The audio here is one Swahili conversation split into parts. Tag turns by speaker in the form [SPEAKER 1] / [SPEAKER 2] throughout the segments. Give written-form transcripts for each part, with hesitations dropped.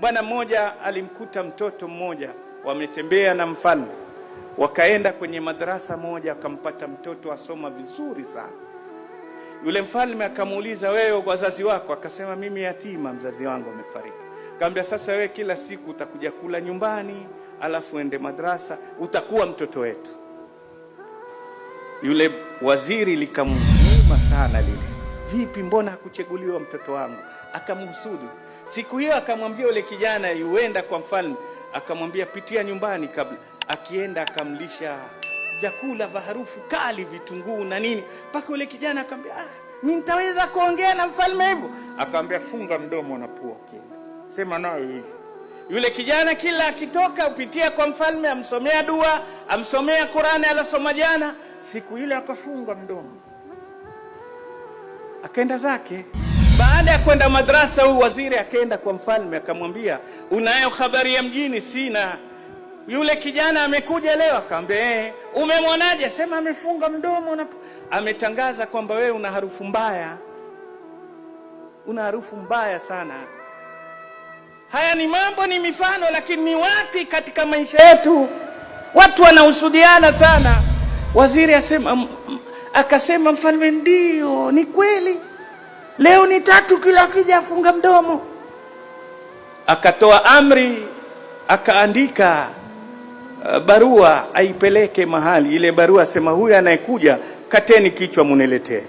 [SPEAKER 1] Bwana mmoja alimkuta mtoto mmoja, wametembea na mfalme, wakaenda kwenye madrasa moja, akampata mtoto asoma vizuri sana. Yule mfalme akamuuliza, wewe wazazi wako? Akasema, mimi yatima, mzazi wangu amefariki. Akamwambia, sasa wewe kila siku utakuja kula nyumbani, alafu ende madrasa, utakuwa mtoto wetu. Yule waziri likamuuma sana lile, vipi, mbona hakuchaguliwa mtoto wangu? Akamhusudu. Siku hiyo akamwambia yule kijana yuenda kwa mfalme, akamwambia, pitia nyumbani kabla. Akienda akamlisha vyakula vya harufu kali, vitunguu na nini, mpaka yule kijana akamwambia, mimi nitaweza kuongea na mfalme hivyo? Akamwambia, funga mdomo na pua ukienda, sema nayo hivi. Yule kijana kila akitoka upitia kwa mfalme, amsomea dua, amsomea Qur'ani alosoma jana. Siku ile akafunga mdomo, akaenda zake. Baada ya kwenda madrasa, huyu waziri akaenda kwa mfalme, akamwambia, unayo habari ya mjini? Sina. Yule kijana amekuja leo. Akamwambia, umemwonaje? Sema amefunga mdomo na ametangaza kwamba wewe una harufu mbaya, una harufu mbaya sana. Haya ni mambo, ni mifano, lakini ni wapi katika maisha yetu watu wanahusudiana sana. Waziri akasema mfalme, ndio, ni kweli, leo ni 3 kila kija afunga mdomo. Akatoa amri, akaandika barua aipeleke mahali. Ile barua asema, huyu anayekuja kateni kichwa muniletee.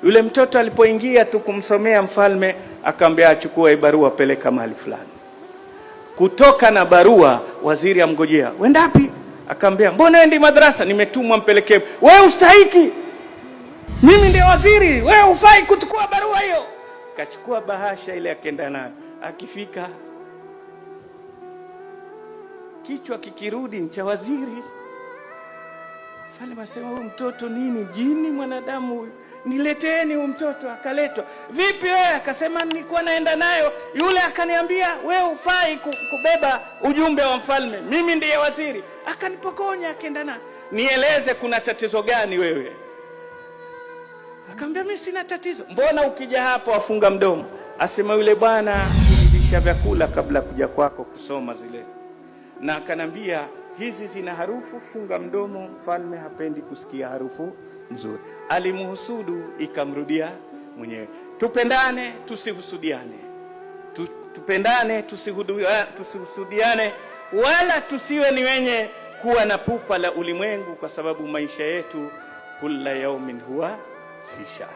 [SPEAKER 1] Yule mtoto alipoingia tu kumsomea mfalme, akamwambia, achukua hii barua, peleka mahali fulani. Kutoka na barua, waziri amgojea, wenda wapi? Akamwambia, mbona endi madrasa? Nimetumwa mpelekee. Wewe ustahiki, mimi ndio waziri, wewe hufai kuchukua barua hiyo. Kachukua bahasha ile, akaenda nayo. Akifika kichwa kikirudi ni cha waziri. Mfalme asema, huyu mtoto nini, jini mwanadamu huyu? Nileteeni huyu mtoto. Akaletwa. Vipi wewe? Akasema, nilikuwa naenda nayo, yule akaniambia wewe hufai kubeba ujumbe wa mfalme, mimi ndiye waziri. Akanipokonya, akaenda nayo. Nieleze, kuna tatizo gani wewe? Akamwambia, mimi sina tatizo. Mbona ukija hapo afunga mdomo? Asema, yule bwana nilisha vyakula kabla kuja kwako kusoma zile, na akanambia hizi zina harufu, funga mdomo, mfalme hapendi kusikia harufu nzuri. Alimhusudu, ikamrudia mwenyewe. Tupendane, tusihusudiane. Tupendane, tusihusudiane, wala tusiwe ni wenye kuwa na pupa la ulimwengu, kwa sababu maisha yetu kula yaumin huwa fi sha'n.